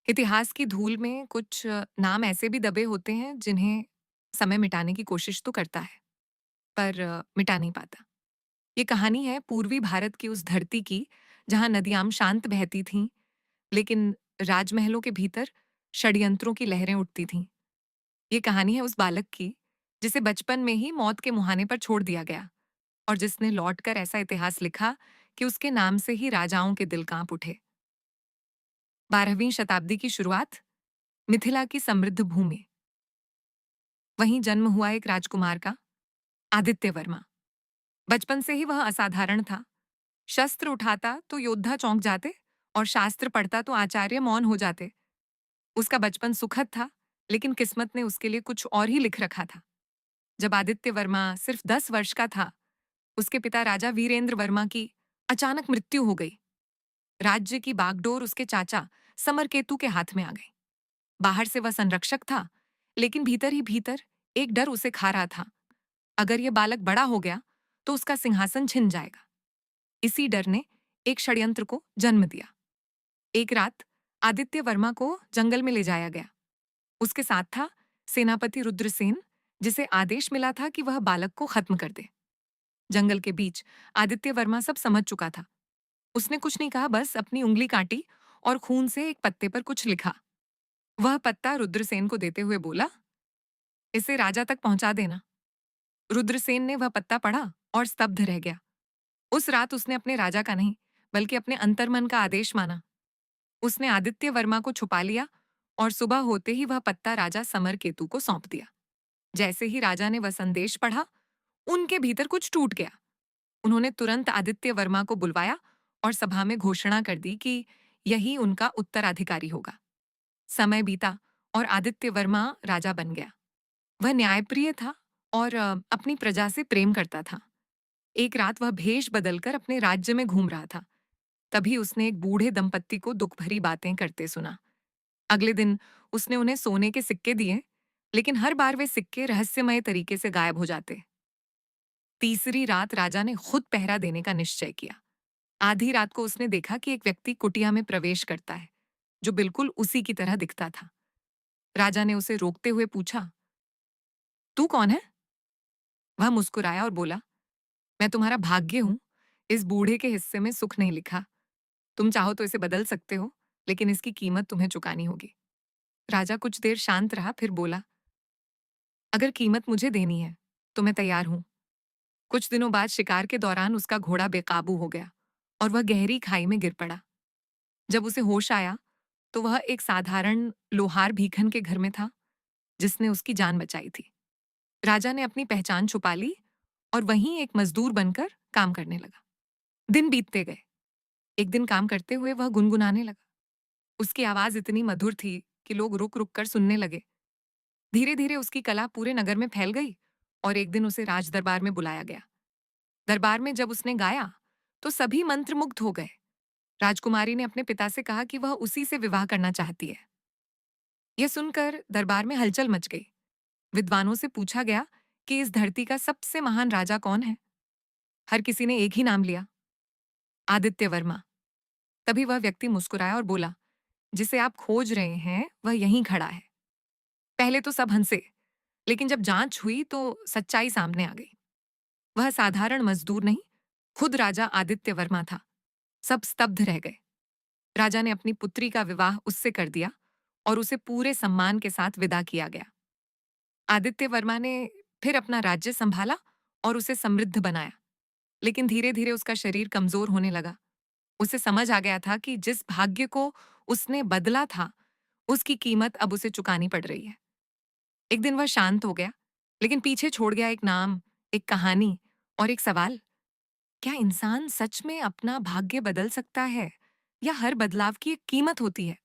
इतिहास की धूल में कुछ नाम ऐसे भी दबे होते हैं जिन्हें समय मिटाने की कोशिश तो करता है, पर मिटा नहीं पाता। ये कहानी है पूर्वी भारत की उस धरती की जहां नदियां शांत बहती थीं, लेकिन राजमहलों के भीतर षड्यंत्रों की लहरें उठती थीं। ये कहानी है उस बालक की जिसे बचपन में ही मौत के मुहाने पर छोड़ दिया गया और जिसने लौटकर ऐसा इतिहास लिखा कि उसके नाम से ही राजाओं के दिल कांप उठे। 12वीं शताब्दी की शुरुआत, मिथिला की समृद्ध भूमि। वहीं जन्म हुआ एक राजकुमार का, आदित्य वर्मा। बचपन से ही वह असाधारण था। शस्त्र उठाता तो योद्धा चौंक जाते और शास्त्र पढ़ता तो आचार्य मौन हो जाते। उसका बचपन सुखद था, लेकिन किस्मत ने उसके लिए कुछ और ही लिख रखा था। जब आदित्य वर्मा सिर्फ 10 वर्ष का था, उसके पिता राजा वीरेंद्र वर्मा की अचानक मृत्यु हो गई। राज्य की बागडोर उसके चाचा समरकेतु के हाथ में आ गई। बाहर से वह संरक्षक था, लेकिन भीतर ही भीतर एक डर उसे खा रहा था। अगर यह बालक बड़ा हो गया तो उसका सिंहासन छिन जाएगा। इसी डर ने एक षड्यंत्र को जन्म दिया। एक रात आदित्य वर्मा को जंगल में ले जाया गया। उसके साथ था सेनापति रुद्रसेन, जिसे आदेश मिला था कि वह बालक को खत्म कर दे। जंगल के बीच आदित्य वर्मा सब समझ चुका था। उसने कुछ नहीं कहा, बस अपनी उंगली काटी और खून से एक पत्ते पर कुछ लिखा। वह पत्ता रुद्रसेन को देते हुए बोला, इसे राजा तक पहुंचा देना। रुद्रसेन ने वह पत्ता पढ़ा और स्तब्ध रह गया। उस रात उसने अपने राजा का नहीं, बल्कि अपने अंतर्मन का आदेश माना। उसने आदित्य वर्मा को छुपा लिया और सुबह होते ही वह पत्ता राजा समरकेतु को सौंप दिया। जैसे ही राजा ने वह संदेश पढ़ा, उनके भीतर कुछ टूट गया। उन्होंने तुरंत आदित्य वर्मा को बुलवाया और सभा में घोषणा कर दी कि यही उनका उत्तराधिकारी होगा। समय बीता और आदित्य वर्मा राजा बन गया। वह न्यायप्रिय था और अपनी प्रजा से प्रेम करता था। एक रात वह भेष बदलकर अपने राज्य में घूम रहा था। तभी उसने एक बूढ़े दंपत्ति को दुख भरी बातें करते सुना। अगले दिन उसने उन्हें सोने के सिक्के दिए, लेकिन हर बार वे सिक्के रहस्यमय तरीके से गायब हो जाते। तीसरी रात राजा ने खुद पहरा देने का निश्चय किया। आधी रात को उसने देखा कि एक व्यक्ति कुटिया में प्रवेश करता है, जो बिल्कुल उसी की तरह दिखता था। राजा ने उसे रोकते हुए पूछा, तू कौन है? वह मुस्कुराया और बोला, मैं तुम्हारा भाग्य हूं। इस बूढ़े के हिस्से में सुख नहीं लिखा। तुम चाहो तो इसे बदल सकते हो, लेकिन इसकी कीमत तुम्हें चुकानी होगी। राजा कुछ देर शांत रहा, फिर बोला, अगर कीमत मुझे देनी है तो मैं तैयार हूं। कुछ दिनों बाद शिकार के दौरान उसका घोड़ा बेकाबू हो गया और वह गहरी खाई में गिर पड़ा। जब उसे होश आया तो वह एक साधारण लोहार भीखन के घर में था, जिसने उसकी जान बचाई थी। राजा ने अपनी पहचान छुपा ली और वहीं एक मजदूर बनकर काम करने लगा। दिन बीतते गए। एक दिन काम करते हुए वह गुनगुनाने लगा। उसकी आवाज इतनी मधुर थी कि लोग रुक रुक कर सुनने लगे। धीरे धीरे उसकी कला पूरे नगर में फैल गई और एक दिन उसे राज दरबार में बुलाया गया। दरबार में जब उसने गाया तो सभी मंत्रमुग्ध हो गए। राजकुमारी ने अपने पिता से कहा कि वह उसी से विवाह करना चाहती है। यह सुनकर दरबार में हलचल मच गई। विद्वानों से पूछा गया कि इस धरती का सबसे महान राजा कौन है। हर किसी ने एक ही नाम लिया, आदित्य वर्मा। तभी वह व्यक्ति मुस्कुराया और बोला, जिसे आप खोज रहे हैं वह यहीं खड़ा है। पहले तो सब हंसे, लेकिन जब जांच हुई तो सच्चाई सामने आ गई। वह साधारण मजदूर नहीं, खुद राजा आदित्य वर्मा था। सब स्तब्ध रह गए। राजा ने अपनी पुत्री का विवाह उससे कर दिया और उसे पूरे सम्मान के साथ विदा किया गया। आदित्य वर्मा ने फिर अपना राज्य संभाला और उसे समृद्ध बनाया, लेकिन धीरे धीरे उसका शरीर कमजोर होने लगा। उसे समझ आ गया था कि जिस भाग्य को उसने बदला था, उसकी कीमत अब उसे चुकानी पड़ रही है। एक दिन वह शांत हो गया, लेकिन पीछे छोड़ गया एक नाम, एक कहानी और एक सवाल। क्या इंसान सच में अपना भाग्य बदल सकता है, या हर बदलाव की एक कीमत होती है?